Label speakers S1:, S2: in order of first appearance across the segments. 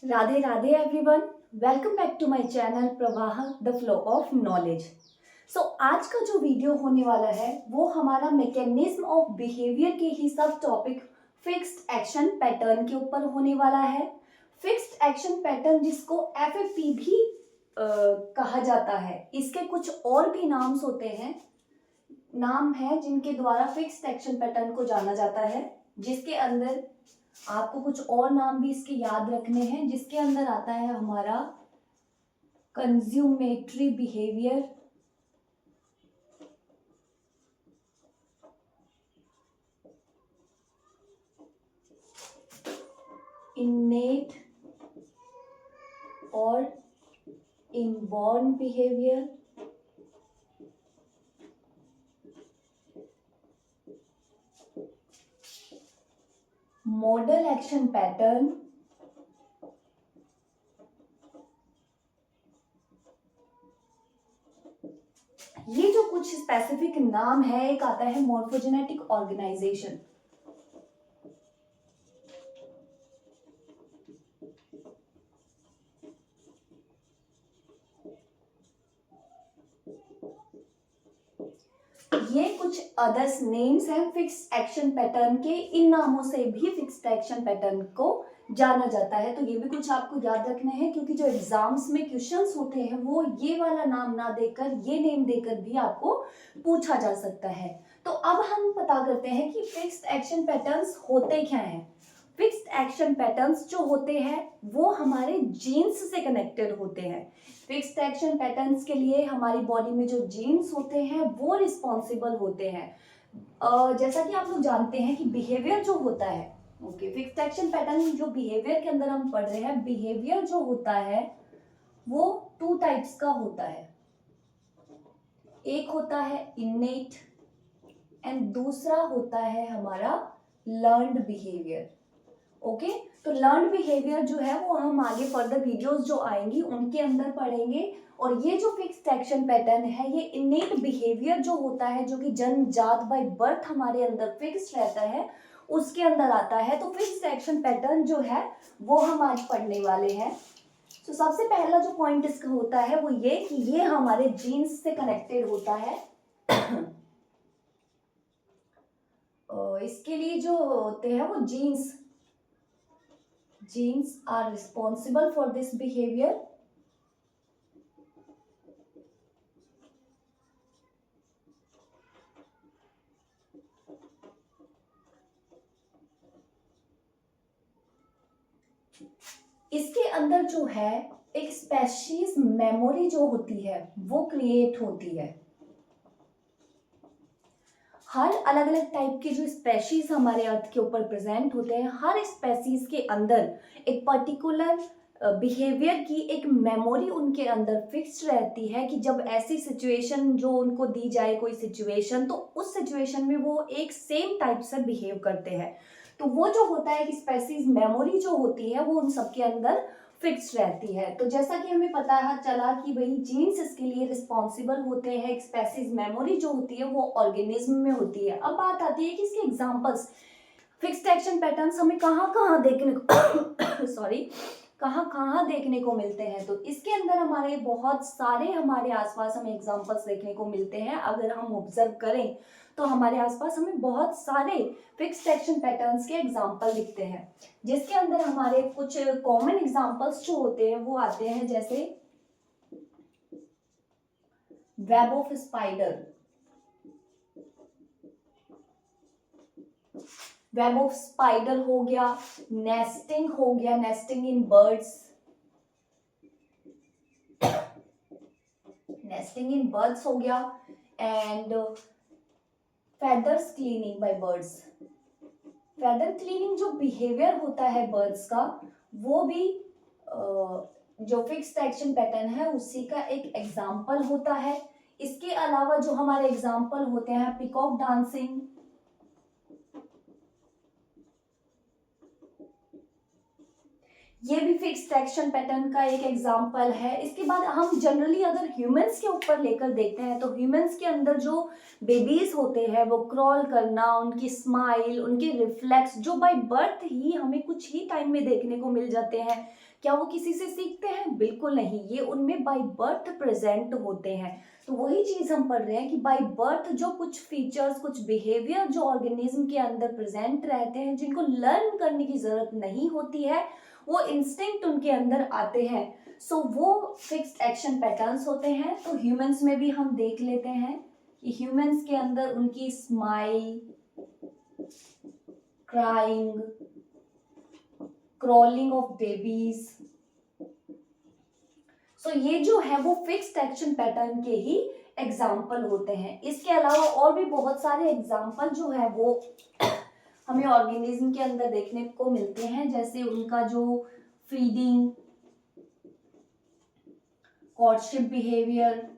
S1: Radhe Radhe everyone. Welcome back to my channel Pravah the flow of knowledge. आज का जो video होने वाला है वो हमारा मैकेनिज्म ऑफ बिहेवियर के ही सब टॉपिक फिक्स्ड एक्शन पैटर्न के ऊपर होने वाला है। फिक्स्ड एक्शन पैटर्न जिसको एफएफपी भी कहा जाता है, इसके कुछ और भी नाम्स होते हैं, नाम है जिनके द्वारा फिक्स्ड एक्शन पैटर्न को जाना जाता है, जिसके अंदर आपको कुछ और नाम भी इसके याद रखने हैं, जिसके अंदर आता है हमारा कंज्यूमेटरी बिहेवियर, इनेट और inborn behaviour, model action pattern, ये जो कुछ स्पेसिफिक नाम है, एक आता है मॉर्फोजेनेटिक ऑर्गेनाइजेशन। ये कुछ अदर्स नेम्स हैं फिक्स्ड एक्शन पैटर्न के। इन नामों से भी फिक्स्ड एक्शन पैटर्न को जाना जाता है। तो ये भी कुछ आपको याद रखने हैं, क्योंकि जो एग्जाम्स में क्वेश्चंस होते हैं वो ये वाला नाम ना देकर ये नेम देकर भी आपको पूछा जा सकता है। तो अब हम पता करते हैं कि फिक्स्ड एक्शन पैटर्न्स होते क्या हैं। फिक्स्ड एक्शन पैटर्न्स जो होते हैं वो हमारे जीन्स से कनेक्टेड होते हैं। फिक्स्ड एक्शन पैटर्न्स के लिए हमारी बॉडी में जो जीन्स होते हैं वो रिस्पॉन्सिबल होते हैं। जैसा कि आप लोग जानते हैं कि बिहेवियर जो होता है, फिक्स्ड एक्शन पैटर्न जो बिहेवियर के अंदर हम पढ़ रहे हैं, बिहेवियर जो होता है वो टू टाइप्स का होता है। एक होता है इनेट एंड दूसरा होता है हमारा लर्न्ड बिहेवियर। ओके, तो लर्न बिहेवियर जो है वो हम आगे फर्दर वीडियोस जो आएंगी उनके अंदर पढ़ेंगे। और ये जो फिक्स्ड एक्शन पैटर्न है, ये इनेट बिहेवियर जो होता है, जो कि जन्मजात बाय बर्थ हमारे अंदर फिक्स्ड रहता है, उसके अंदर आता है। तो फिक्स्ड एक्शन पैटर्न जो है वो हम आज पढ़ने वाले हैं। तो सबसे पहला जो पॉइंट इसका होता है वो ये कि ये हमारे जीन्स से कनेक्टेड होता है। इसके लिए जो होते हैं वो genes are responsible for this behavior। इसके अंदर जो है एक स्पेशीज मेमोरी जो होती है वो क्रिएट होती है। हर अलग अलग टाइप के जो स्पेशीज हमारे अर्थ के ऊपर प्रेजेंट होते हैं, हर स्पेशीज के अंदर एक पर्टिकुलर बिहेवियर की एक मेमोरी उनके अंदर फिक्स्ड रहती है कि जब ऐसी सिचुएशन जो उनको दी जाए, कोई सिचुएशन, तो उस सिचुएशन में वो एक सेम टाइप से बिहेव करते हैं। तो वो जो होता है कि स्पेसीज मेमोरी जो होती है वो उन सबके अंदर फिक्स रहती है। तो जैसा कि हमें पता चला कि भाई जीन्स इसके लिए रिस्पॉन्सिबल होते हैं, एक स्पेसीज मेमोरी जो होती है वो ऑर्गेनिज्म में होती है। अब बात आती है कि इसके एग्जांपल्स, फिक्स्ड एक्शन पैटर्न्स हमें कहाँ देखने को कहाँ देखने को मिलते हैं। तो इसके अंदर हमारे बहुत सारे हमारे आसपास हमें एग्जांपल्स देखने को मिलते हैं। अगर हम ऑब्जर्व करें तो हमारे आसपास हमें बहुत सारे फिक्स्ड एक्शन पैटर्न्स के एग्जांपल दिखते हैं, जिसके अंदर हमारे कुछ कॉमन एग्जांपल्स जो होते हैं वो आते हैं, जैसे web of spider, web of spider हो गया, नेस्टिंग हो गया, nesting in birds, nesting in birds हो गया, and feathers cleaning bye birds. Feather cleaning जो बिहेवियर होता है बर्ड्स का, वो भी जो फिक्स्ड एक्शन पैटर्न है उसी का एक एग्जाम्पल होता है। इसके अलावा जो हमारे एग्जाम्पल होते हैं, पीकॉक डांसिंग, ये भी फिक्स्ड एक्शन पैटर्न का एक एग्जाम्पल है। इसके बाद हम जनरली अगर ह्यूमंस के ऊपर लेकर देखते हैं तो ह्यूमंस के अंदर जो बेबीज होते हैं वो क्रॉल करना, उनकी स्माइल, उनके रिफ्लेक्स जो बाय बर्थ ही हमें कुछ ही टाइम में देखने को मिल जाते हैं, क्या वो किसी से सीखते हैं? बिल्कुल नहीं, ये उनमें बाय बर्थ प्रेजेंट होते हैं। तो वही चीज हम पढ़ रहे हैं कि बाय बर्थ जो कुछ फीचर्स, कुछ बिहेवियर जो ऑर्गेनिज्म के अंदर प्रेजेंट रहते हैं, जिनको लर्न करने की जरूरत नहीं होती है, वो इंस्टिंक्ट उनके अंदर आते हैं। सो वो फिक्स्ड एक्शन पैटर्न्स होते हैं। तो ह्यूमंस में भी हम देख लेते हैं कि ह्यूमंस के अंदर उनकी smile, crying, crawling of babies, so ये जो है वो फिक्स्ड एक्शन पैटर्न के ही एग्जाम्पल होते हैं। इसके अलावा और भी बहुत सारे एग्जाम्पल जो है वो हमें ऑर्गेनिज्म के अंदर देखने को मिलते हैं, जैसे उनका जो feeding, courtship behaviour,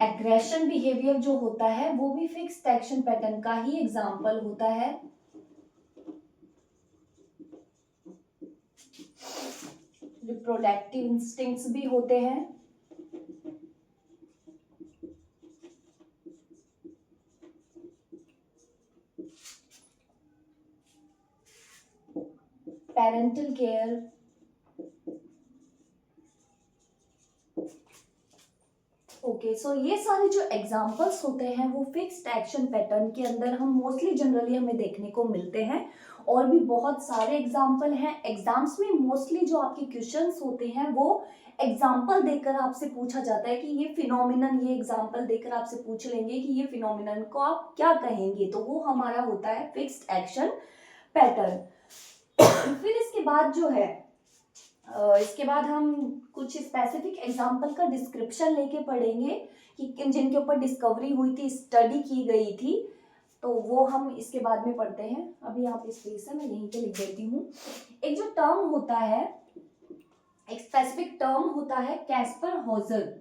S1: aggression behaviour जो होता है वो भी फिक्स्ड एक्शन पैटर्न का ही एग्जाम्पल होता है। रिप्रोडक्टिव इंस्टिंक्ट्स भी होते हैं। Parental care, okay. सो ये सारे जो एग्जाम्पल्स होते हैं वो फिक्स्ड एक्शन पैटर्न के अंदर हम मोस्टली जनरली हमें देखने को मिलते हैं। और भी बहुत सारे एग्जाम्पल हैं। एग्जाम्स में मोस्टली जो आपके क्वेश्चंस होते हैं वो एग्जाम्पल देकर आपसे पूछा जाता है कि ये फिनोमिनन, ये एग्जाम्पल देकर आपसे पूछ लेंगे कि ये फिनोमिनन को आप क्या कहेंगे, तो वो हमारा होता है फिक्स्ड एक्शन पैटर्न। फिर इसके बाद जो है इसके बाद हम कुछ स्पेसिफिक एग्जाम्पल का डिस्क्रिप्शन लेके पढ़ेंगे कि जिनके ऊपर डिस्कवरी हुई थी, स्टडी की गई थी, तो वो हम इसके बाद में पढ़ते हैं। अभी आप इस पेज से मैं यहीं पे लिख देती हूँ। एक जो टर्म होता है, एक स्पेसिफिक टर्म होता है कैस्पर हॉजर।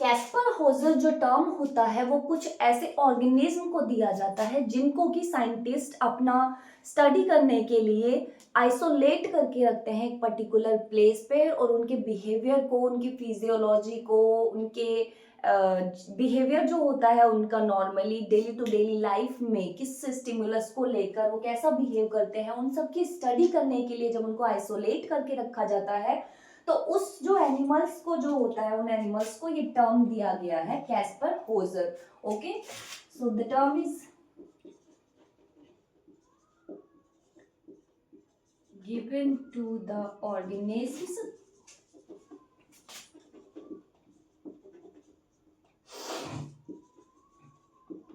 S1: कैस्पर हॉजर जो टर्म होता है वो कुछ ऐसे ऑर्गेनिज्म को दिया जाता है जिनको कि साइंटिस्ट अपना स्टडी करने के लिए आइसोलेट करके रखते हैं एक पर्टिकुलर प्लेस पे, और उनके बिहेवियर को, उनकी फिजियोलॉजी को, उनके बिहेवियर जो होता है उनका normally daily to daily life में किस स्टिमुलस को लेकर वो कैसा बिहेव करते हैं, उन सब की स्टडी करने के लिए जब उनको आइसोलेट करके रखा जाता है तो उस जो एनिमल्स को जो होता है, उन एनिमल्स को ये टर्म दिया गया है Kaspar Hauser. Okay, so the term is given to the organisms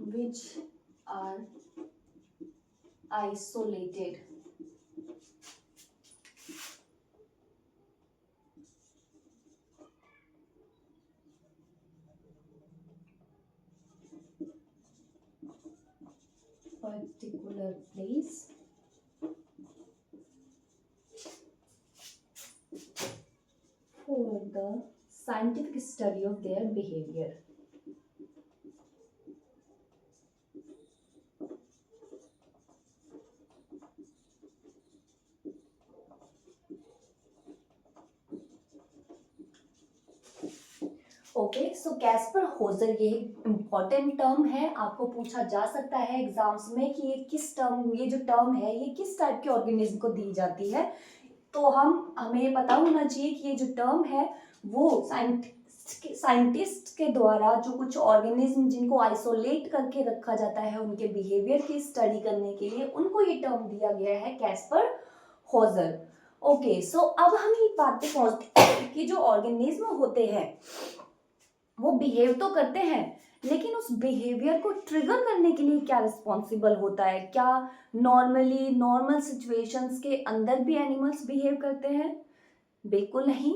S1: which are isolated particular place for the scientific study of their behavior. Okay, so Kaspar Hauser ये इम्पॉर्टेंट टर्म है, आपको पूछा जा सकता है एग्जाम्स में कि ये किस टर्म, ये जो टर्म है ये किस टाइप के ऑर्गेनिज्म को दी जाती है। तो हमें पता होना चाहिए कि ये जो टर्म है वो साइंटिस्ट के द्वारा जो कुछ ऑर्गेनिज्म जिनको आइसोलेट करके रखा जाता है उनके बिहेवियर की स्टडी करने के लिए, उनको ये टर्म दिया गया है कैस्पर हॉजर। ओके, सो अब हम ये बात पे पहुंचते हैं कि जो ऑर्गेनिज्म होते हैं वो बिहेव तो करते हैं, लेकिन उस बिहेवियर को ट्रिगर करने के लिए क्या रिस्पॉन्सिबल होता है? क्या नॉर्मली नॉर्मल सिचुएशंस के अंदर भी एनिमल्स बिहेव करते हैं? बिल्कुल नहीं।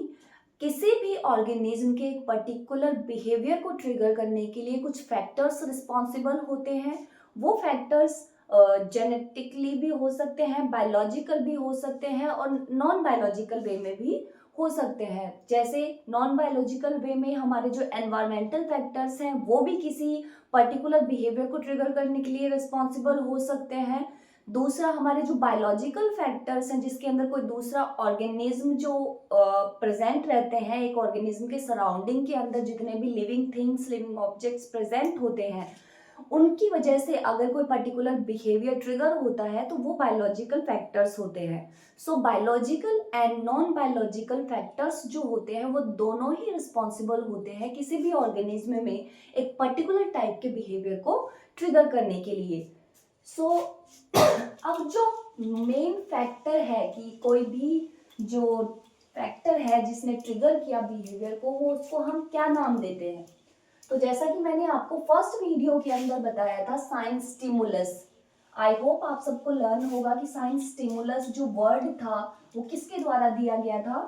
S1: किसी भी ऑर्गेनिज्म के एक पर्टिकुलर बिहेवियर को ट्रिगर करने के लिए कुछ फैक्टर्स रिस्पॉन्सिबल होते हैं। वो फैक्टर्स जेनेटिकली भी हो सकते हैं, बायोलॉजिकल भी हो सकते हैं और नॉन बायोलॉजिकल वे में भी हो सकते हैं। जैसे नॉन बायोलॉजिकल वे में हमारे जो एनवायरमेंटल फैक्टर्स हैं वो भी किसी पर्टिकुलर बिहेवियर को ट्रिगर करने के लिए रिस्पॉन्सिबल हो सकते हैं। दूसरा हमारे जो बायोलॉजिकल फैक्टर्स हैं जिसके अंदर कोई दूसरा ऑर्गेनिज्म जो प्रेजेंट रहते हैं, एक ऑर्गेनिज्म के सराउंडिंग के अंदर जितने भी living things, living objects present होते हैं, उनकी वजह से अगर कोई पर्टिकुलर बिहेवियर ट्रिगर होता है तो वो बायोलॉजिकल फैक्टर्स होते हैं। So biological and non biological factors जो होते हैं वो दोनों ही रिस्पॉन्सिबल होते हैं किसी भी ऑर्गेनिज्म में एक पर्टिकुलर टाइप के बिहेवियर को ट्रिगर करने के लिए। सो अब जो मेन फैक्टर है कि कोई भी जो फैक्टर है जिसने ट्रिगर किया बिहेवियर को, वो उसको हम क्या नाम देते हैं? तो जैसा कि मैंने आपको फर्स्ट वीडियो के अंदर बताया था, साइंस स्टिमुलस। आई होप आप सबको लर्न होगा कि साइंस स्टिमुलस जो वर्ड था वो किसके द्वारा दिया गया था?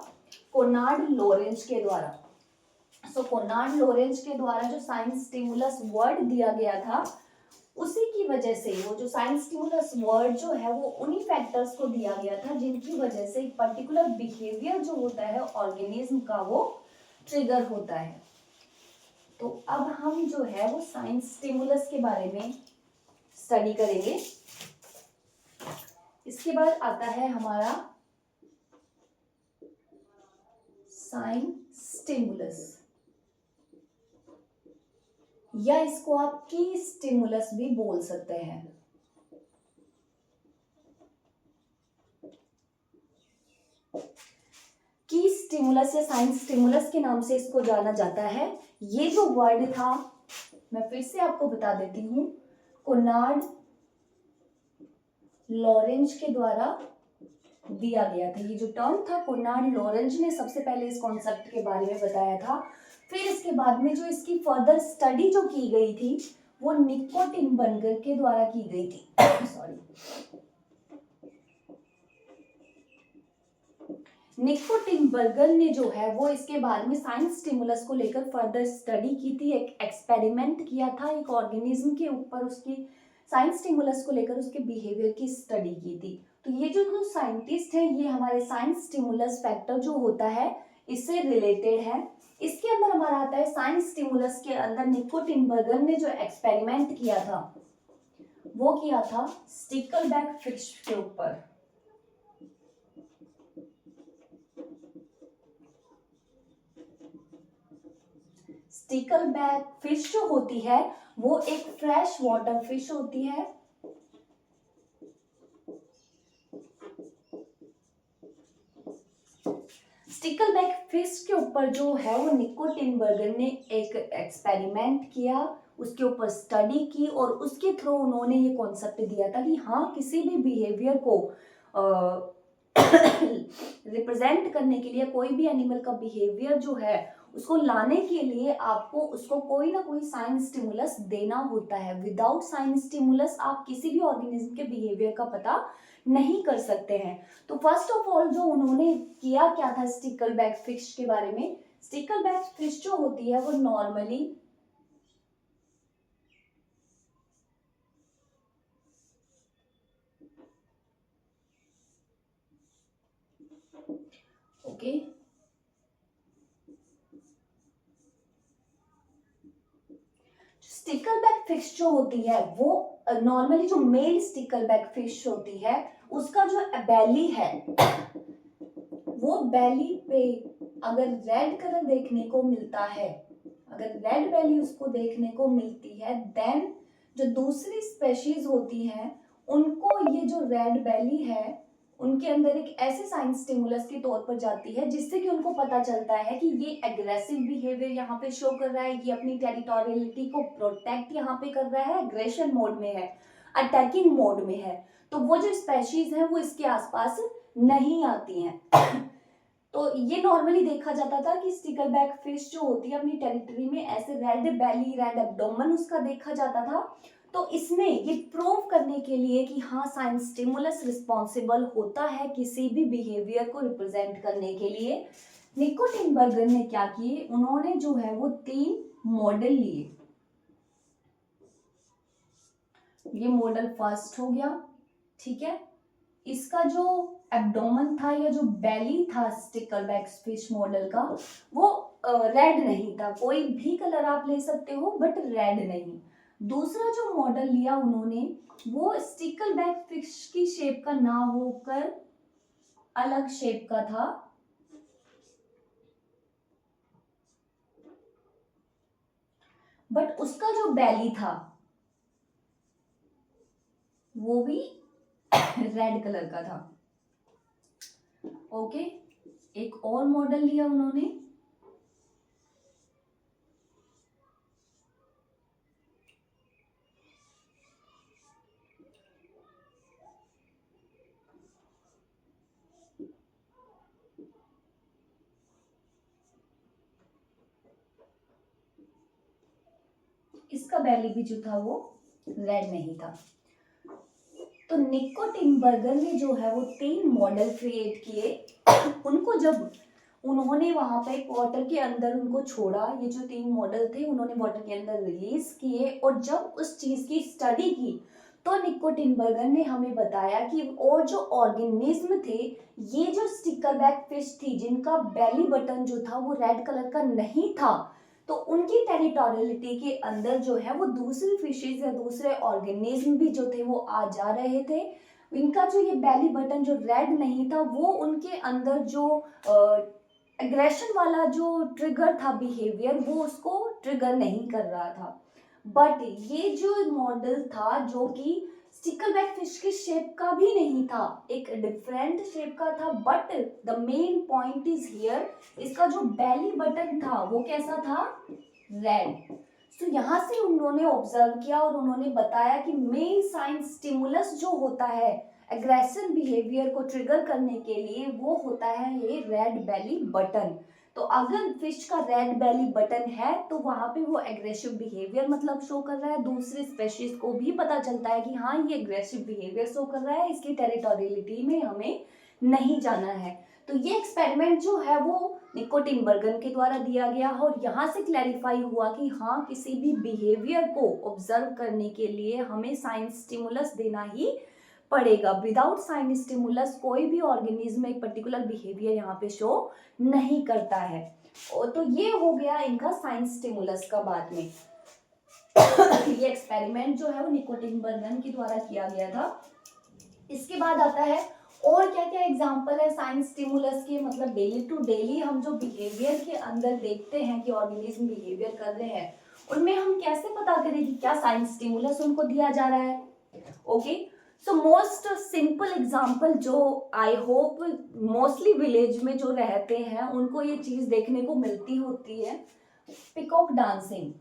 S1: कोनार्ड लोरेंज के द्वारा। सो कोनार्ड लोरेंज के द्वारा जो साइंस स्टिमुलस वर्ड दिया गया था, उसी की वजह से वो जो साइंस स्टिमुलस वर्ड जो है वो उन्हीं फैक्टर्स को दिया गया था जिनकी वजह से एक पर्टिकुलर बिहेवियर जो होता है ऑर्गेनिज्म का वो ट्रिगर होता है। तो अब हम जो है वो साइंस स्टिमुलस के बारे में स्टडी करेंगे। इसके बाद आता है हमारा साइन स्टिमुलस, या इसको आप की स्टिमुलस भी बोल सकते हैं। की स्टिमुलस या साइंस स्टिमुलस के नाम से इसको जाना जाता है। ये जो वर्ड था मैं फिर से आपको बता देती हूँ, कोनार्ड लोरेंज के द्वारा दिया गया था। ये जो टर्म था, कोनार्ड लोरेंज ने सबसे पहले इस कॉन्सेप्ट के बारे में बताया था। फिर इसके बाद में जो इसकी फर्दर स्टडी जो की गई थी वो निको टिनबर्गर के द्वारा की गई थी। सॉरी, निको टिनबर्गर ने जो है वो इसके बाद में साइंस स्टिमुलस को लेकर फर्दर स्टडी की थी, एक एक्सपेरिमेंट किया था एक ऑर्गेनिज्म के ऊपर, उसकी साइंस स्टिमुलस को लेकर उसके बिहेवियर की स्टडी की थी। तो ये जो साइंटिस्ट है ये हमारे साइंस स्टिमुलस फैक्टर जो होता है इससे रिलेटेड है। इसके अंदर हमारा आता है साइंस स्टिमुलस के अंदर निको टिनबर्गर ने जो एक्सपेरिमेंट किया था वो किया था स्टिकलबैक फिश के ऊपर। स्टिकलबैक फिश जो होती है वो एक फ्रेश वाटर फिश होती है। स्टिकलबैक फिश के ऊपर जो है वो निको टिनबर्गर ने एक एक्सपेरिमेंट किया, उसके ऊपर स्टडी की और उसके थ्रू उन्होंने ये कॉन्सेप्ट दिया था कि हाँ, किसी भी बिहेवियर को रिप्रेजेंट करने के लिए, कोई भी एनिमल का बिहेवियर जो है उसको लाने के लिए आपको उसको कोई ना कोई साइंस स्टिमुलस देना होता है। विदाउट साइंस स्टिमुलस आप किसी भी ऑर्गेनिज्म के बिहेवियर का पता नहीं कर सकते हैं। तो फर्स्ट ऑफ ऑल जो उन्होंने किया क्या था स्टिकलबैक फिश के बारे में, स्टिकलबैक फिश जो होती है वो नॉर्मली ओके स्टिकलबैक फिश जो होती है वो नॉर्मली जो मेल स्टिकलबैक फिश होती है उसका जो बेली है वो बेली पे अगर रेड कलर देखने को मिलता है, अगर रेड बेली उसको देखने को मिलती है, देन जो दूसरी स्पेशीज होती हैं उनको ये जो रेड बेली है उनके अंदर एक ऐसे साइंस स्टिमुलस के तौर पर जाती है जिससे कि उनको पता चलता है कि ये एग्रेसिव बिहेवियर यहाँ पे शो कर रहा है, ये अपनी टेरिटोरियलिटी को प्रोटेक्ट यहाँ पे कर रहा है, एग्रेशन मोड में है, अटैकिंग मोड में है। तो वो जो स्पेशीज हैं वो इसके आसपास नहीं आती हैं। तो ये नॉर्मली देखा जाता था कि स्टिकलबैक फिश जो होती है अपनी टेरिटरी में ऐसे रेड बेली, रेड एब्डोमेन उसका देखा जाता था। तो इसने ये प्रूव करने के लिए कि हाँ, साइंस स्टिमुलस रिस्पॉन्सिबल होता है किसी भी बिहेवियर को रिप्रेजेंट करने के लिए, निको टिनबर्गर ने क्या किए, उन्होंने जो है वो 3 मॉडल लिए। ये मॉडल फर्स्ट हो गया, ठीक है। इसका जो एब्डोमेन था या जो बेली था स्टिकलबैक फिश मॉडल का वो रेड नहीं था, कोई भी कलर आप ले सकते हो बट रेड नहीं। दूसरा जो मॉडल लिया उन्होंने वो स्टिकल बैक फिश की शेप का ना होकर अलग शेप का था, बट उसका जो बैली था वो भी रेड कलर का था। ओके, एक और मॉडल लिया उन्होंने, इसका बैली भी जो था वो रेड नहीं था। तो निको टिनबर्गर ने जो है वो 3 मॉडल क्रिएट किए। उनको जब उन्होंने वहां पे वाटर के अंदर उनको छोड़ा, ये जो 3 मॉडल थे उन्होंने वाटर के अंदर रिलीज किए, और जब उस चीज की स्टडी की तो निको टिनबर्गर ने हमें बताया कि और जो ऑर्गेनिज्म थे, ये जो स्टिकलबैक फिश थी जिनका बेली बटन जो था वो रेड कलर का नहीं था, तो उनकी टेरिटोरियलिटी के अंदर जो है वो दूसरी फिशेज या दूसरे ऑर्गेनिज्म भी जो थे वो आ जा रहे थे। इनका जो ये बेली बटन जो रेड नहीं था वो उनके अंदर जो एग्रेशन वाला जो ट्रिगर था बिहेवियर, वो उसको ट्रिगर नहीं कर रहा था। बट ये जो मॉडल था जो कि स्टिकलबैक फिश की शेप का भी नहीं था, एक डिफरेंट शेप का था, but the main point is here, इसका जो बेली बटन था वो कैसा था, रेड। तो यहाँ से उन्होंने ऑब्जर्व किया और उन्होंने बताया कि मेन साइन स्टिमुलस जो होता है एग्रेसिव बिहेवियर को ट्रिगर करने के लिए वो होता है ये रेड बेली बटन। तो अगर फिश का रेड बेली बटन है तो वहां पे वो एग्रेसिव बिहेवियर मतलब शो कर रहा है, दूसरे स्पेशीज को भी पता चलता है कि हाँ ये एग्रेसिव बिहेवियर शो कर रहा है, इसकी टेरिटोरियलिटी में हमें नहीं जाना है। तो ये एक्सपेरिमेंट जो है वो निको टिनबर्गर के द्वारा दिया गया और यहाँ से क्लैरिफाई हुआ कि हाँ किसी भी बिहेवियर को ऑब्जर्व करने के लिए हमें साइन स्टिमुलस देना ही पड़ेगा। विदाउट साइन स्टिमुलस कोई भी ऑर्गेनिज्म एक पर्टिकुलर बिहेवियर यहाँ पे शो नहीं करता है। तो ये हो गया इनका साइन स्टिमुलस का बाद में। ये एक्सपेरिमेंट जो है वो निको टिनबर्गर के द्वारा किया गया था। इसके बाद आता है और क्या क्या एग्जाम्पल है साइंस स्टिमुलस के, मतलब डेली टू डेली हम जो बिहेवियर के अंदर देखते हैं कि ऑर्गेनिज्म बिहेवियर कर रहे हैं, उनमें हम कैसे पता करें कि क्या साइंस स्टिमुलस उनको दिया जा रहा है। Okay, so most simple example जो आई होप मोस्टली विलेज में जो रहते हैं उनको ये चीज देखने को मिलती होती है, peacock dancing.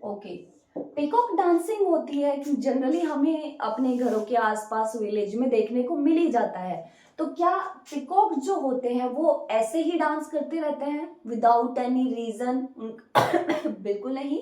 S1: Okay, peacock dancing होती है कि जनरली हमें अपने घरों के आसपास विलेज में देखने को मिल ही जाता है। तो क्या पिकॉक जो होते हैं वो ऐसे ही डांस करते रहते हैं विदाउट एनी रीजन? बिल्कुल नहीं।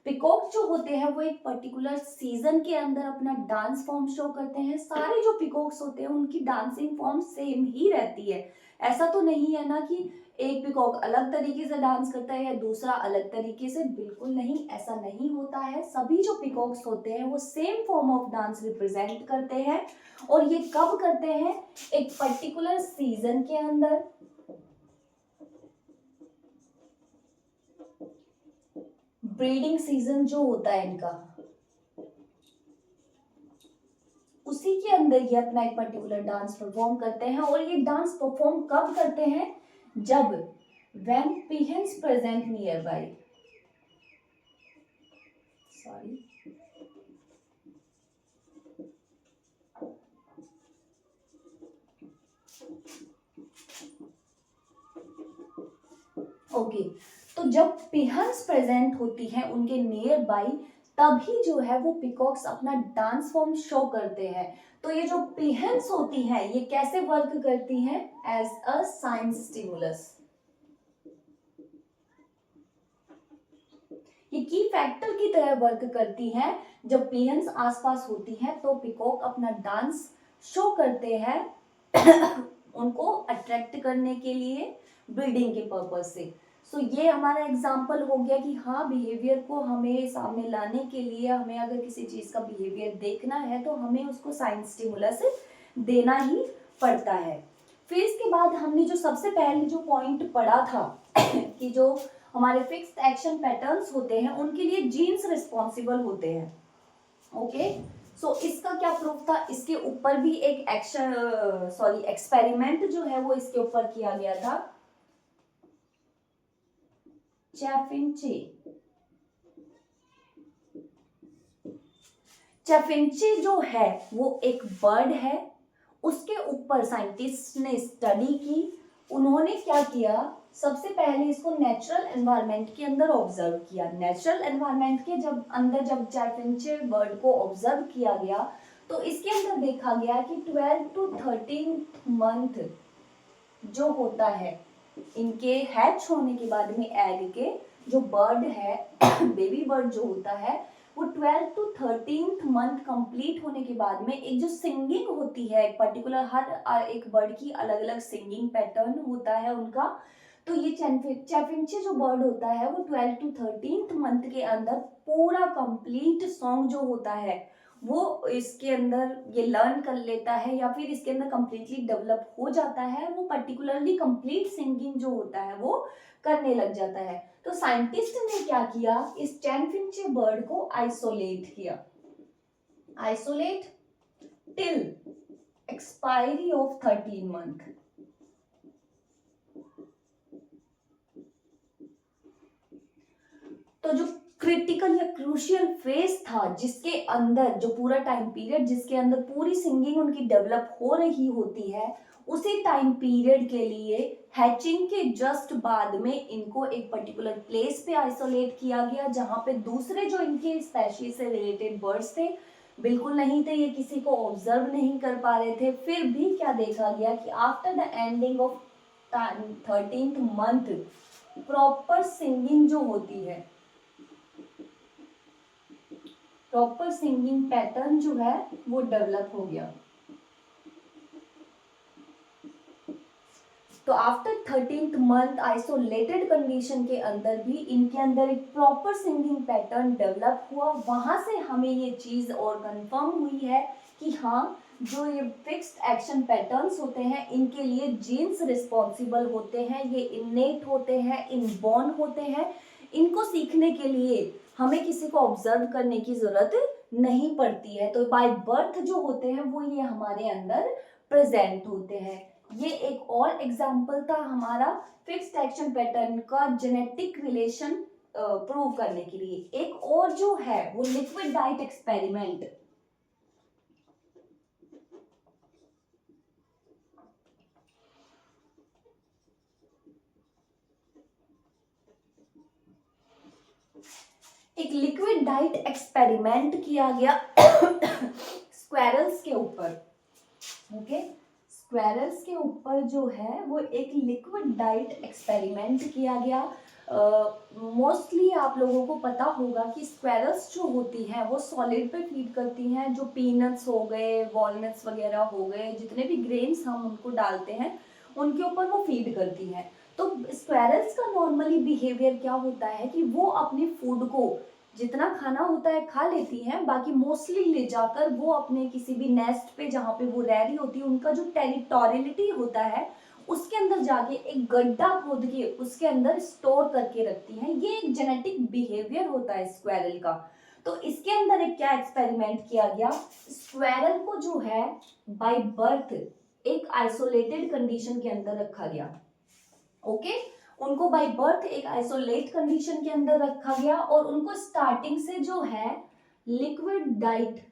S1: पिकॉक जो होते हैं वो एक पर्टिकुलर सीजन के अंदर अपना डांस फॉर्म शो करते हैं। सारे जो पिकॉक्स होते हैं उनकी डांसिंग फॉर्म सेम ही रहती है। ऐसा तो नहीं है ना कि एक पिकॉक अलग तरीके से डांस करता है या दूसरा अलग तरीके से, बिल्कुल नहीं, ऐसा नहीं होता है। सभी जो पिकॉक्स होते हैं वो same form of dance represent करते हैं। और ये कब करते हैं? एक पर्टिकुलर सीजन के अंदर। ब्रीडिंग सीजन जो होता है इनका, उसी के अंदर ये अपना एक पर्टिकुलर डांस परफॉर्म करते हैं। और ये डांस परफॉर्म कब करते हैं? जब when peahens present nearby, sorry, okay, तो जब पिहन्स प्रेजेंट होती हैं उनके नियर बाई, तभी जो है वो पिकॉक्स अपना डांस फॉर्म शो करते हैं। तो ये जो पिहन्स होती हैं ये कैसे वर्क करती हैं? As a sign stimulus. ये की फैक्टर की तरह वर्क करती हैं। जब पिहन्स आसपास होती हैं तो पिकॉक अपना डांस शो करते हैं उनको अट्रैक्ट करने के लिए, ब्रीडिंग के पर्पज से। सो ये हमारा एग्जाम्पल हो गया कि हाँ बिहेवियर को हमें सामने लाने के लिए हमें अगर किसी चीज का बिहेवियर देखना है तो हमें उसको साइन स्टिमुलस देना ही पड़ता है। फिर इसके बाद हमने जो सबसे पहले जो पॉइंट पढ़ा था कि जो हमारे फिक्स्ड एक्शन पैटर्न्स होते हैं उनके लिए जीन्स रिस्पॉन्सिबल होते हैं। ओके, सो इसका क्या प्रूफ था, इसके ऊपर भी एक एक्सपेरिमेंट जो है वो इसके ऊपर किया गया था। चैफिंची जो है वो एक बर्ड है, उसके ऊपर साइंटिस्ट ने स्टडी की। उन्होंने क्या किया, सबसे पहले इसको नेचुरल एनवायरनमेंट के अंदर ऑब्जर्व किया। नेचुरल एनवायरनमेंट के जब चैफिंची बर्ड को ऑब्जर्व किया गया तो इसके अंदर देखा गया कि 12 to 13 मंथ जो होता है इनके हैच होने के बाद में एग के, जो बर्ड है बेबी बर्ड जो होता है वो 12 to 13 मंथ कंप्लीट होने के बाद में एक जो सिंगिंग होती है, एक पर्टिकुलर हर एक बर्ड की अलग अलग सिंगिंग पैटर्न होता है उनका। तो ये चैफिंची जो बर्ड होता है वो 12 to 13 मंथ के अंदर पूरा कंप्लीट सॉन्ग जो होता है वो इसके अंदर ये लर्न कर लेता है, या फिर इसके अंदर कंप्लीटली डेवलप हो जाता है। वो पर्टिकुलरली कंप्लीट सिंगिंग जो होता है वो करने लग जाता है। तो साइंटिस्ट ने क्या किया, इस चैफिंची बर्ड को आइसोलेट किया, isolate till expiry of 13 month. तो जो क्रिटिकल या क्रूशियल फेज था जिसके अंदर जो पूरा टाइम पीरियड जिसके अंदर पूरी सिंगिंग उनकी डेवलप हो रही होती है, उसी टाइम पीरियड के लिए हैचिंग के जस्ट बाद में इनको एक पर्टिकुलर प्लेस पे आइसोलेट किया गया, जहां पे दूसरे जो इनके स्पेशीज से रिलेटेड बर्ड्स थे बिल्कुल नहीं थे, ये किसी को ऑब्जर्व नहीं कर पा रहे थे। फिर भी क्या देखा गया कि after the ending of 13th month proper singing जो होती है, प्रॉपर सिंगिंग पैटर्न जो है वो डेवलप हो गया। तो after 13th month isolated condition के अंदर भी इनके अंदर एक प्रॉपर सिंगिंग पैटर्न डेवलप हुआ। वहां से हमें ये चीज और कंफर्म हुई है कि हाँ, जो ये फिक्स्ड एक्शन पैटर्न्स होते हैं इनके लिए जीन्स रिस्पॉन्सिबल होते हैं, ये इनेट होते हैं, इनबॉर्न होते हैं। इनको सीखने के लिए हमें किसी को ऑब्जर्व करने की जरूरत नहीं पड़ती है। तो बाय बर्थ जो होते हैं वो ये हमारे अंदर प्रेजेंट होते हैं। ये एक और एग्जाम्पल था हमारा फिक्स्ड एक्शन पैटर्न का जेनेटिक रिलेशन प्रूव करने के लिए। एक और जो है वो लिक्विड डाइट एक्सपेरिमेंट। एक लिक्विड डाइट एक्सपेरिमेंट किया गया स्क्वेरल्स के ऊपर। ओके, स्क्वेरल्स के ऊपर जो है वो एक लिक्विड डाइट एक्सपेरिमेंट किया गया। मोस्टली आप लोगों को पता होगा कि स्क्वेरल्स जो होती हैं वो सॉलिड पे फीड करती हैं। जो पीनट्स हो गए, वॉलनट्स वगैरह हो गए, जितने भी ग्रेन्स हम उनको डालते हैं उनके ऊपर वो फीड करती हैं। तो स्क्वेरल्स का नॉर्मली बिहेवियर क्या होता है कि वो अपने फूड को जितना खाना होता है खा लेती हैं, बाकी मोस्टली ले जाकर वो अपने किसी भी नेस्ट पे जहाँ पे वो रह रही होती है, उनका जो टेरिटोरियलिटी होता है उसके अंदर जाके एक गड्ढा खोद के उसके अंदर स्टोर करके रखती हैं। ये एक जेनेटिक बिहेवियर होता है स्क्वेरल का। तो इसके अंदर एक क्या एक्सपेरिमेंट किया गया, स्क्वेरल को जो है बाय बर्थ एक आइसोलेटेड कंडीशन के अंदर रखा गया। ओके, उनको बाय बर्थ एक आइसोलेट कंडीशन के अंदर रखा गया और उनको स्टार्टिंग से जो है liquid diet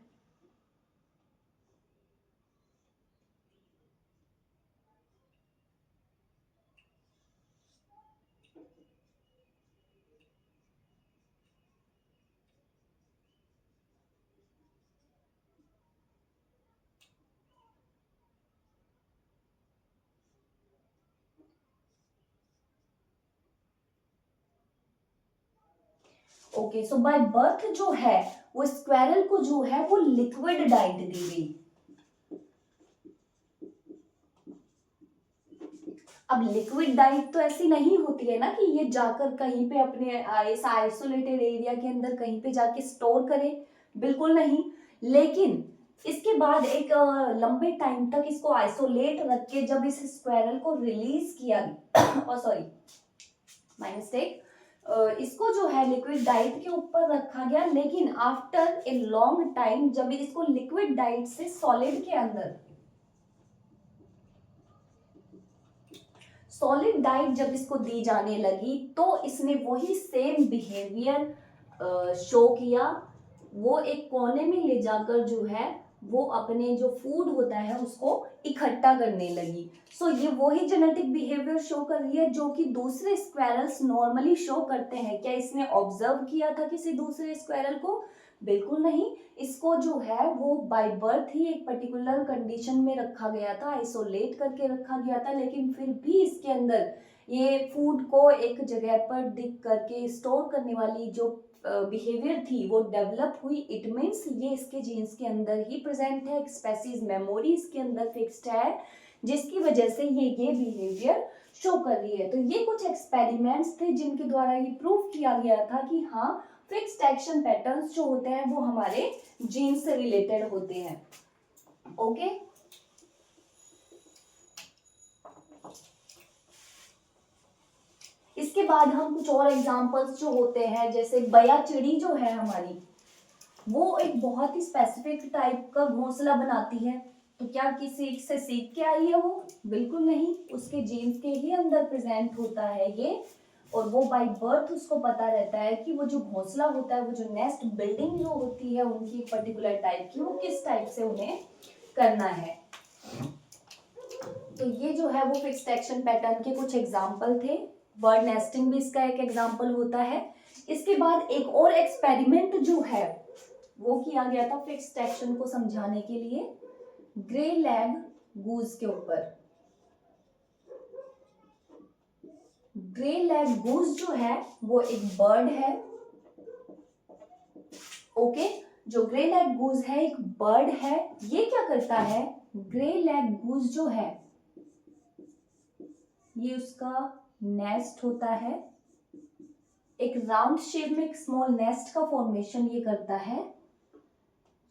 S1: okay, so by birth जो है वो स्क्वेरल को जो है वो लिक्विड डाइट दी गई। अब लिक्विड डाइट तो ऐसी नहीं होती है ना कि ये जाकर कहीं पे अपने इस आइसोलेटेड एरिया के अंदर कहीं पे जाके स्टोर करे, बिल्कुल नहीं। लेकिन इसके बाद एक लंबे टाइम तक इसको आइसोलेट रख के जब इस स्क्वेरल को रिलीज किया और सॉरी माय मिस्टेक, इसको जो है लिक्विड डाइट के ऊपर रखा गया, लेकिन आफ्टर ए लॉन्ग टाइम जब इसको लिक्विड डाइट से सॉलिड के अंदर, सॉलिड डाइट जब इसको दी जाने लगी तो इसने वही सेम बिहेवियर शो किया। वो एक कोने में ले जाकर जो है वो अपने जो फूड होता है उसको इकट्ठा करने लगी। सो ये वही जेनेटिक बिहेवियर शो कर रही है जो कि दूसरे स्क्वैरल्स नॉर्मली शो करते हैं। क्या इसने ऑब्जर्व किया था किसी दूसरे स्क्वैरल को? बिल्कुल नहीं। इसको जो है वो बाय बर्थ ही एक पर्टिकुलर कंडीशन में रखा गया था, आइसोलेट करके रखा गया था, लेकिन फिर भी इसके अंदर ये फूड को एक जगह पर दिख करके स्टोर करने वाली जो बिहेवियर थी वो डेवलप हुई। इट मीन्स ये इसके जीन्स के अंदर ही प्रेजेंट है, एक स्पेसीज मेमोरी इसके अंदर फिक्स्ड है जिसकी वजह से ये बिहेवियर शो कर रही है। तो ये कुछ एक्सपेरिमेंट्स थे जिनके द्वारा ये प्रूव किया गया था कि हाँ, फिक्स्ड एक्शन पैटर्न्स जो होते हैं वो हमारे जीन से रिलेटेड होते हैं। ओके, इसके बाद हम कुछ और एग्जांपल्स जो होते हैं, जैसे बया चिड़ी जो है हमारी, वो एक बहुत ही स्पेसिफिक टाइप का घोंसला बनाती है। तो क्या किसी से सीख के आई है वो? बिल्कुल नहीं, उसके जीन्स के ही अंदर प्रेजेंट होता है ये, और वो बाय बर्थ उसको पता रहता है कि वो जो घोंसला होता है, वो जो नेस्ट बिल्डिंग जो होती है उनकी पर्टिकुलर टाइप की, वो किस टाइप से उन्हें करना है। तो ये जो है वो फिक्स्ड एक्शन पैटर्न के कुछ एग्जाम्पल थे। बर्ड नेस्टिंग भी इसका एक एग्जाम्पल होता है। इसके बाद एक और एक्सपेरिमेंट जो है वो किया गया था फिक्स्ड एक्शन को समझाने के लिए, ग्रे लैग गूज के ऊपर। ग्रे लैग गूज जो है वो एक बर्ड है। ओके, जो ग्रे लैग गूज है एक बर्ड है। ये क्या करता है, ग्रे लैग गूज जो है ये उसका नेस्ट होता है, एक राउंड शेप में एक स्मॉल नेस्ट का फॉर्मेशन ये करता है।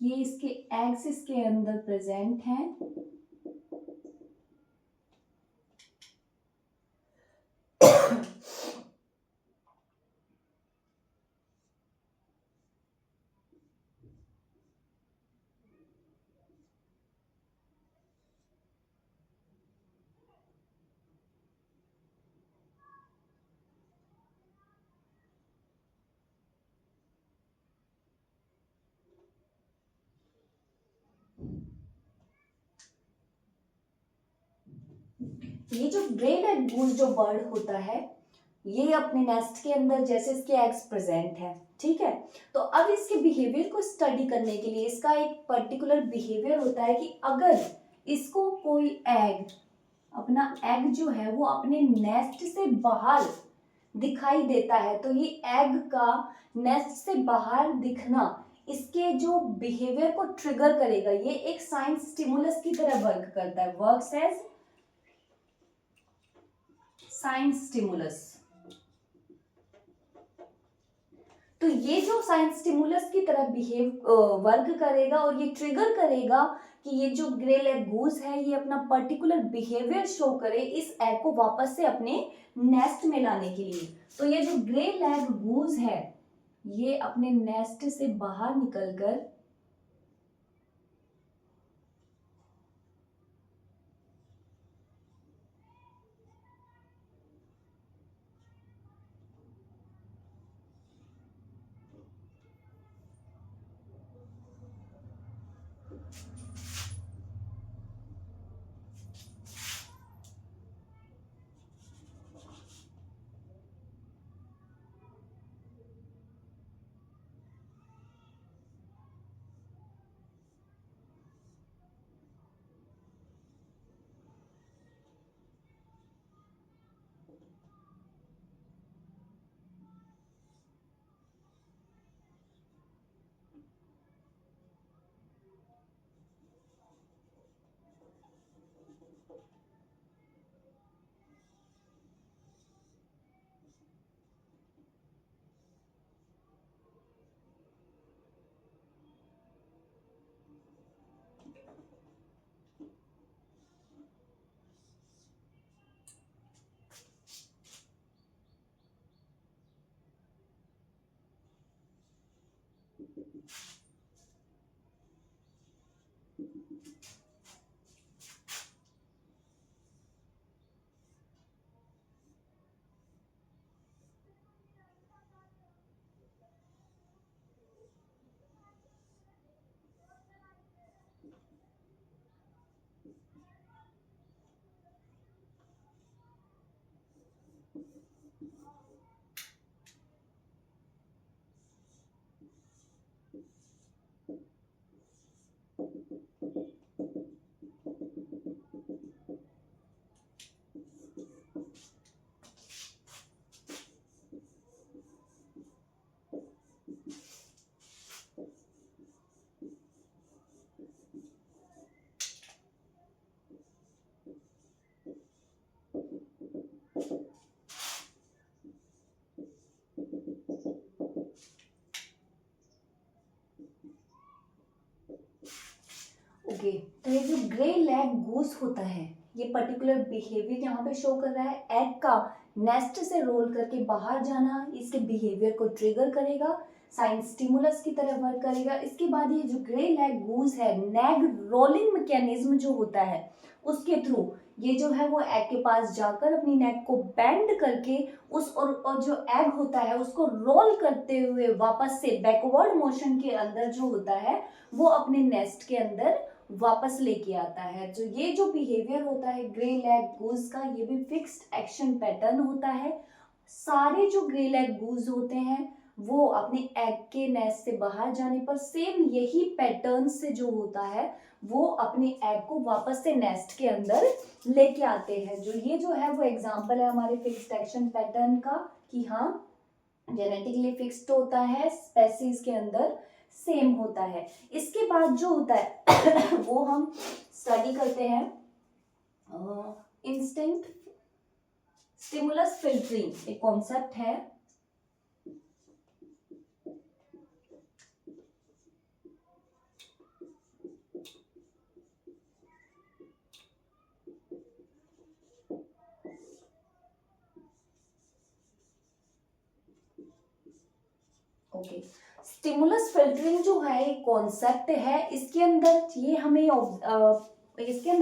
S1: ये इसके एग्स इसके अंदर प्रेजेंट हैं। ये जो ग्रे लैग गूज जो बर्ड होता है ये अपने नेस्ट के अंदर जैसे इसके एग्स प्रेजेंट है, ठीक है। तो अब इसके बिहेवियर को स्टडी करने के लिए इसका एक पर्टिकुलर बिहेवियर होता है कि अगर इसको कोई एग, अपना एग जो है वो अपने नेस्ट से बाहर दिखाई देता है, तो ये एग का नेस्ट से बाहर दिखना इसके जो बिहेवियर को ट्रिगर करेगा। ये एक साइंस स्टिमुलस की तरह वर्क करता है, वर्क्स एज साइंस स्टिमुलस। तो ये जो साइंस स्टिमुलस की तरह वर्क करेगा और ये ट्रिगर करेगा कि ये जो ग्रे लैग गूज है ये अपना पर्टिकुलर बिहेवियर शो करे इस एग को वापस से अपने नेस्ट में लाने के लिए। तो ये जो ग्रे लैग गूज है ये अपने नेस्ट से बाहर निकलकर ओके, तो ये जो ग्रे लैग गूस होता है, ये पर्टिकुलर बिहेवियर यहाँ पे शो कर रहा है। एग का नेस्ट से रोल करके बाहर जाना इसके बिहेवियर को ट्रिगर करेगा, साइन स्टिमुलस की तरह वर्क करेगा। इसके बाद ये जो ग्रे लैग गूस है, नेग रोलिंग मैकेनिज्म जो होता है उसके थ्रू ये जो है वो एग के पास जाकर अपनी नेक को बेंड करके उस और जो एग होता है उसको रोल करते हुए वापस से बैकवर्ड मोशन के अंदर जो होता है वो अपने नेस्ट के अंदर वापस लेके आता है। जो ये जो बिहेवियर होता है ग्रे लैग गूज का, ये भी फिक्स्ड एक्शन पैटर्न होता है। सारे जो ग्रे लैग गूज होते हैं वो अपने एग के नेस्ट से बाहर जाने पर सेम यही पैटर्न से जो होता है वो अपने एग को वापस से नेस्ट के अंदर लेके आते हैं। जो ये जो है वो एग्जांपल है हमारे फिक्स्ड एक्शन पैटर्न का कि हाँ जेनेटिकली फिक्स्ड होता है, स्पेसीज के अंदर सेम होता है। इसके बाद जो होता है वो हम स्टडी करते हैं इंस्टिंक्ट स्टिमुलस फिल्टरिंग, एक कॉन्सेप्ट है। ओके, स्टिमुलस फिल्टरिंग जो है एक कॉन्सेप्ट है। इसके अंदर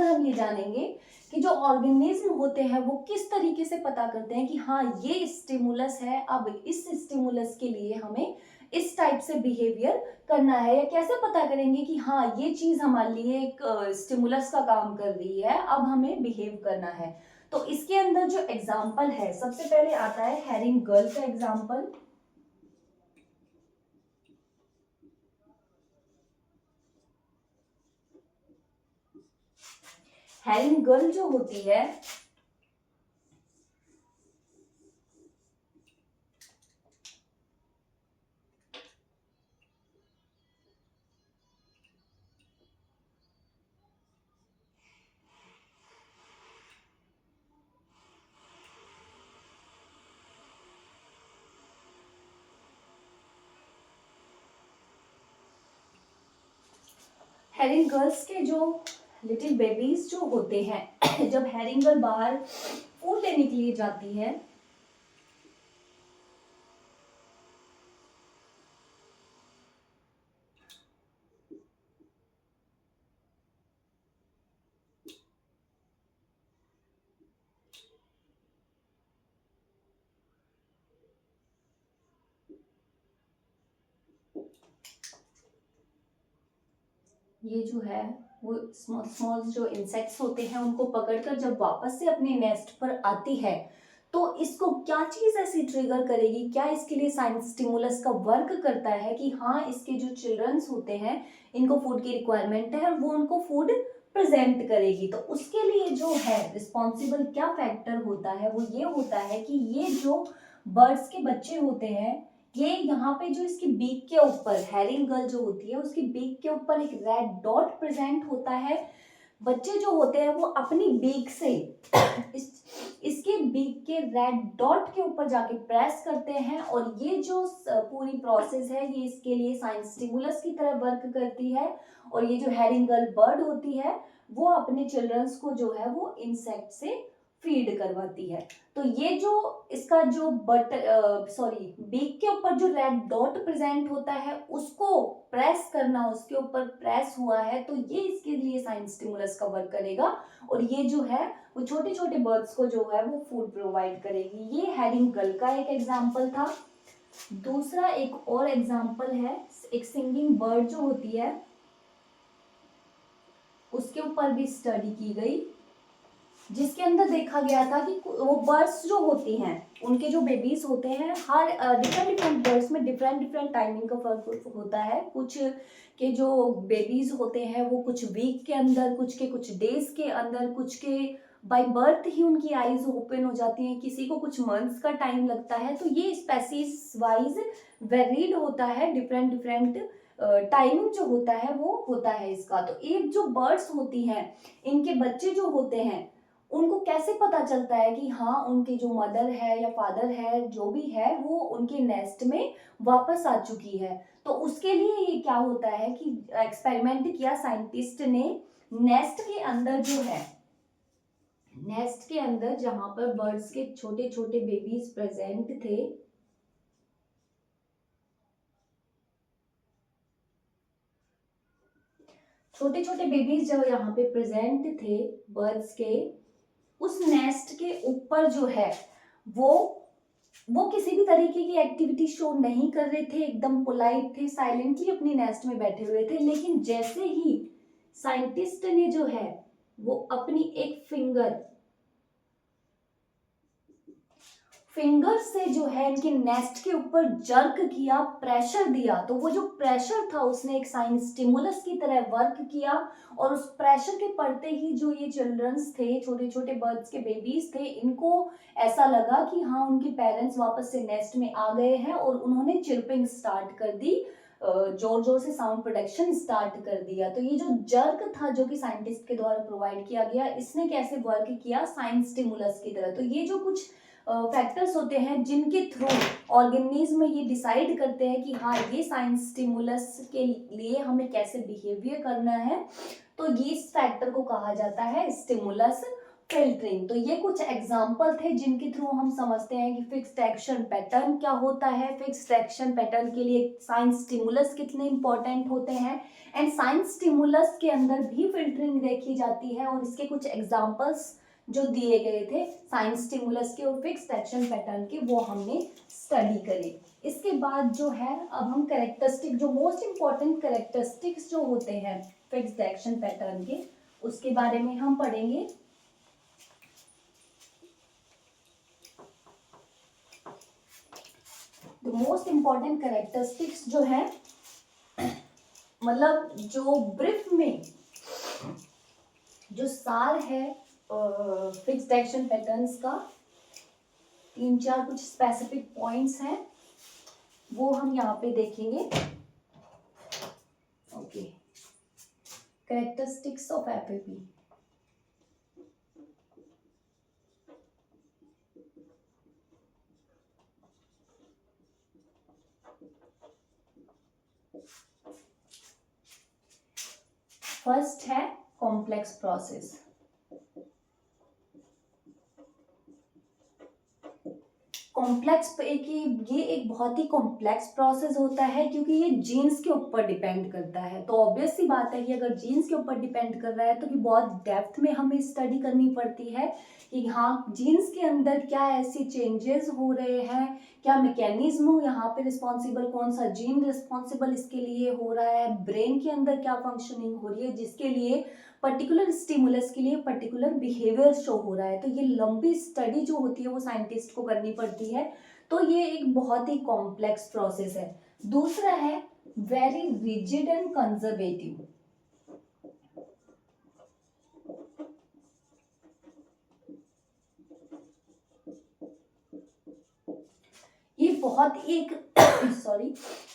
S1: हम ये जानेंगे कि जो ऑर्गेनिज्म होते हैं वो किस तरीके से पता करते हैं कि हाँ ये स्टिमुलस है, अब इस स्टिमुलस के लिए हमें इस टाइप से बिहेवियर करना है, या कैसे पता करेंगे कि हाँ ये चीज हमारे लिए एक स्टिमुलस का काम कर रही है, अब हमें बिहेव करना है। तो इसके अंदर जो एग्जाम्पल है सबसे पहले आता है हैरिंग गर्ल का एग्जाम्पल। हैरिंग गर्ल जो होती है हैरिंग गर्ल्स के जो लिटिल बेबीज जो होते हैं जब हैरिंग गर्ल बाहर फूड लेने के लिए जाती है ये जो है वो स्मॉल स्मॉल जो इंसेक्ट्स होते हैं उनको पकड़कर जब वापस से अपने नेस्ट पर आती है तो इसको क्या चीज ऐसी ट्रिगर करेगी, क्या इसके लिए साइंस स्टिमुलस का वर्क करता है कि हाँ इसके जो चिल्ड्रंस होते हैं इनको फूड की रिक्वायरमेंट है और वो उनको फूड प्रेजेंट करेगी। तो उसके लिए जो है रिस्पॉन्सिबल क्या फैक्टर होता है वो ये होता है कि ये जो बर्ड्स के बच्चे होते हैं ये यहाँ पे जो इसकी बीक के ऊपर हैरिंग गर्ल जो होती है उसकी बीक के ऊपर एक रेड डॉट प्रेजेंट होता है। बच्चे जो होते हैं वो अपनी बीक से इसके बीक के रेड डॉट के ऊपर जाके प्रेस करते हैं और ये जो पूरी प्रोसेस है ये इसके लिए साइंस स्टिमुलस की तरह वर्क करती है। और ये जो हैरिंग गर्ल बर्ड होती है वो अपने चिल्ड्रंस को जो है वो इंसेक्ट से फीड करवाती है। तो ये जो इसका जो बीक के ऊपर जो रेड डॉट प्रेजेंट होता है उसको प्रेस करना, उसके ऊपर प्रेस हुआ है तो ये इसके लिए साइन स्टिमुलस का वर्क करेगा, और ये जो है वो छोटे छोटे बर्ड्स को जो है वो फूड प्रोवाइड करेगी। ये हेरिंगल का एक एग्जाम्पल था। दूसरा एक और एग्जाम्पल है, एक सिंगिंग बर्ड जो होती है उसके ऊपर भी स्टडी की गई, जिसके अंदर देखा गया था कि वो बर्ड्स जो होती हैं उनके जो बेबीज होते हैं, हर डिफरेंट डिफरेंट बर्ड्स में डिफरेंट डिफरेंट टाइमिंग का फर्क होता है। कुछ के जो बेबीज होते हैं वो कुछ वीक के अंदर, कुछ के कुछ डेज के अंदर, कुछ के बाय बर्थ ही उनकी आईज ओपन हो जाती हैं, किसी को कुछ मंथ्स का टाइम लगता है। तो ये स्पेसीज वाइज वेरीड होता है, डिफरेंट डिफरेंट टाइमिंग जो होता है वो होता है इसका। तो एक जो बर्ड्स होती हैं इनके बच्चे जो होते हैं उनको कैसे पता चलता है कि हाँ उनके जो मदर है या फादर है जो भी है वो उनके नेस्ट में वापस आ चुकी है। तो उसके लिए ये क्या होता है कि एक्सपेरिमेंट किया साइंटिस्ट ने, नेस्ट के अंदर जो है, नेस्ट के अंदर जहां पर बर्ड्स के छोटे छोटे बेबीज प्रेजेंट थे, छोटे छोटे बेबीज जो यहाँ पे प्रेजेंट थे बर्ड्स के, उस नेस्ट के ऊपर जो है वो किसी भी तरीके की एक्टिविटी शो नहीं कर रहे थे, एकदम पोलाइट थे, साइलेंटली अपनी नेस्ट में बैठे हुए थे। लेकिन जैसे ही साइंटिस्ट ने जो है वो अपनी एक फिंगर से जो है इनके नेस्ट के ऊपर जर्क किया, प्रेशर दिया, तो वो जो प्रेशर था उसने एक साइन स्टिमुलस की तरह वर्क किया, और उस प्रेशर के पड़ते ही जो ये चिल्ड्रंस थे, छोटे छोटे बर्ड्स के बेबीज थे, इनको ऐसा लगा कि हाँ उनके पेरेंट्स वापस से नेस्ट में आ गए हैं, और उन्होंने चिरपिंग स्टार्ट कर दी, जोर जोर से साउंड प्रोडक्शन स्टार्ट कर दिया। तो ये जो जर्क था जो कि साइंटिस्ट के द्वारा प्रोवाइड किया गया, इसने कैसे वर्क किया, साइन स्टिमुलस की तरह। तो ये जो कुछ फैक्टर्स होते हैं जिनके थ्रू ऑर्गेनिज्म ये डिसाइड करते हैं कि हाँ ये साइन स्टिमुलस के लिए हमें कैसे बिहेवियर करना है, तो ये इस फैक्टर को कहा जाता है स्टिमुलस फिल्टरिंग। तो ये कुछ एग्जाम्पल थे जिनके थ्रू हम समझते हैं कि फिक्स्ड एक्शन पैटर्न क्या होता है, फिक्स्ड एक्शन पैटर्न के लिए साइन स्टिमुलस कितने इंपॉर्टेंट होते हैं, एंड साइन स्टिमुलस के अंदर भी फिल्टरिंग देखी जाती है, और इसके कुछ एग्जाम्पल्स जो दिए गए थे साइन स्टिमुलस के और फिक्स्ड एक्शन पैटर्न के वो हमने स्टडी करे। इसके बाद जो है अब हम कैरेक्टरिस्टिक, जो मोस्ट इंपॉर्टेंट कैरेक्टरिस्टिक्स जो होते हैं फिक्स्ड एक्शन पैटर्न के, उसके बारे में हम पढ़ेंगे। द मोस्ट इंपॉर्टेंट कैरेक्टरिस्टिक्स जो है, मतलब जो ब्रीफ में जो सार है फिक्स्ड एक्शन पैटर्न्स का, 3-4 कुछ स्पेसिफिक पॉइंट्स हैं वो हम यहाँ पे देखेंगे। Okay, characteristics of FAP. First है कॉम्प्लेक्स प्रोसेस। कॉम्प्लेक्स ये एक बहुत ही कॉम्प्लेक्स प्रोसेस होता है क्योंकि ये जीन्स के ऊपर डिपेंड करता है। तो ऑब्वियस सी बात है कि अगर जीन्स के ऊपर डिपेंड कर रहा है तो कि बहुत डेप्थ में हमें स्टडी करनी पड़ती है कि हाँ जीन्स के अंदर क्या ऐसी चेंजेस हो रहे हैं, क्या मैकेनिज्म यहाँ पे रिस्पॉन्सिबल, कौन सा जीन रिस्पॉन्सिबल इसके लिए हो रहा है, ब्रेन के अंदर क्या फंक्शनिंग हो रही है जिसके लिए पर्टिकुलर स्टिमुलस के लिए पर्टिकुलर बिहेवियर शो हो रहा है। तो ये लंबी स्टडी जो होती है वो साइंटिस्ट को करनी पड़ती है। तो ये एक बहुत ही कॉम्प्लेक्स प्रोसेस है। दूसरा है वेरी रिजिड एंड कंजर्वेटिव। ये बहुत एक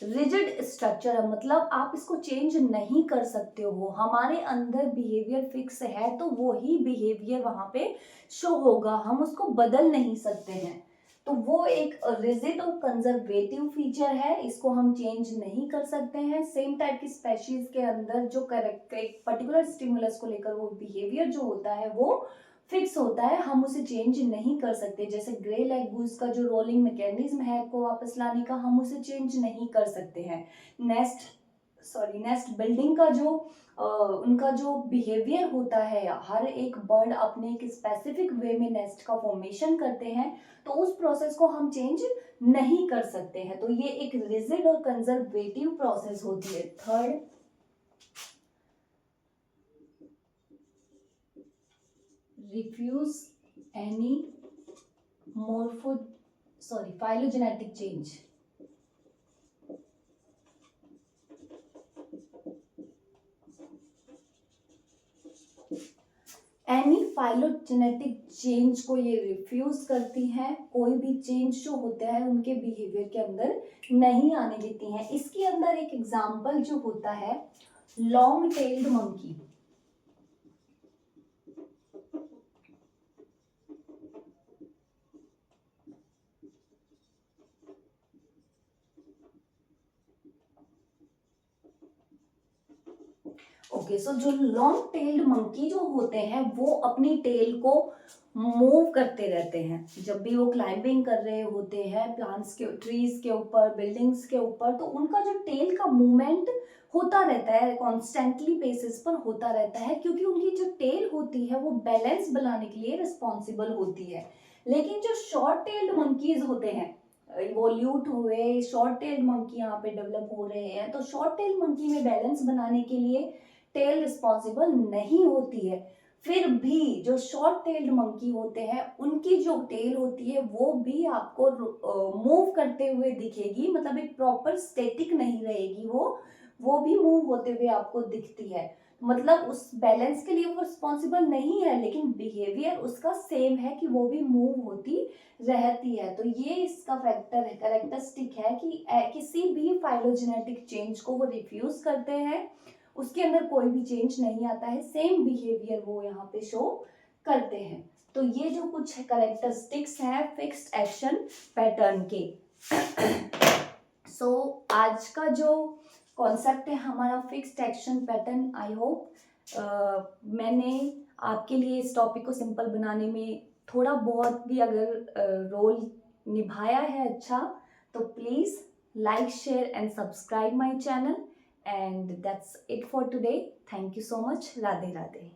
S1: रिजिड स्ट्रक्चर है, मतलब आप इसको चेंज नहीं कर सकते हो। हमारे अंदर बिहेवियर फिक्स है तो वो ही बिहेवियर वहां पे शो होगा, हम उसको बदल नहीं सकते हैं। तो वो एक रिजिड और कंजर्वेटिव फीचर है, इसको हम चेंज नहीं कर सकते हैं। सेम टाइप की स्पेशीज के अंदर जो करेक्ट एक पर्टिकुलर स्टिमुलस को लेकर वो बिहेवियर जो होता है वो फिक्स होता है, हम उसे चेंज नहीं कर सकते। जैसे ग्रे लेग गूज का जो रोलिंग मैकेनिज्म है को वापस लाने का, हम उसे चेंज नहीं कर सकते हैं। नेस्ट बिल्डिंग का जो उनका जो बिहेवियर होता है, हर एक बर्ड अपने एक स्पेसिफिक वे में नेस्ट का फॉर्मेशन करते हैं, तो उस प्रोसेस को हम चेंज नहीं कर सकते हैं। तो ये एक रिजिड और कंजर्वेटिव प्रोसेस होती है। Third, refuse any phylogenetic change. Any phylogenetic change को ये रिफ्यूज करती हैं, कोई भी चेंज जो होते हैं उनके बिहेवियर के अंदर नहीं आने देती हैं। इसके अंदर एक एग्जाम्पल जो होता है लॉन्ग टेल्ड मंकी। ओके, सो जो लॉन्ग टेल्ड मंकी जो होते हैं वो अपनी टेल को मूव करते रहते हैं। जब भी वो क्लाइंबिंग कर रहे होते हैं प्लांट्स के, ट्रीज के ऊपर, बिल्डिंग्स के ऊपर, तो उनका जो टेल का मूवमेंट होता रहता है, कॉन्स्टेंटली बेसिस पर होता रहता है, क्योंकि उनकी जो टेल होती है वो बैलेंस बनाने के लिए रिस्पॉन्सिबल होती है। लेकिन जो शॉर्ट टेल्ड मंकीज होते हैं, इवोल्यूट हुए शॉर्ट टेल्ड मंकी यहाँ पे डेवलप हो रहे हैं, तो शॉर्ट टेल्ड मंकी में बैलेंस बनाने के लिए टेल रिस्पॉन्सिबल नहीं होती है। फिर भी जो शॉर्ट टेल्ड मंकी होते हैं उनकी जो टेल होती है वो भी आपको मूव करते हुए दिखेगी, मतलब एक प्रॉपर स्टेटिक नहीं रहेगी, वो भी मूव होते हुए आपको दिखती है। मतलब उस बैलेंस के लिए वो रिस्पॉन्सिबल नहीं है, लेकिन बिहेवियर उसका सेम है कि वो भी मूव होती रहती है। तो ये इसका फैक्टर है, कैरेक्टरिस्टिक है कि किसी भी फाइलोजेनेटिक चेंज को वो रिफ्यूज करते हैं, उसके अंदर कोई भी चेंज नहीं आता है, सेम बिहेवियर वो यहाँ पे शो करते हैं। तो ये जो कुछ कैरेक्टरिस्टिक्स हैं फिक्स्ड एक्शन पैटर्न के। सो आज का जो कॉन्सेप्ट है हमारा fixed action pattern, I hope मैंने आपके लिए इस टॉपिक को सिंपल बनाने में थोड़ा बहुत भी अगर रोल निभाया है अच्छा, तो please like, share and subscribe my channel, and that's it for today. Thank you so much. Radhe Radhe.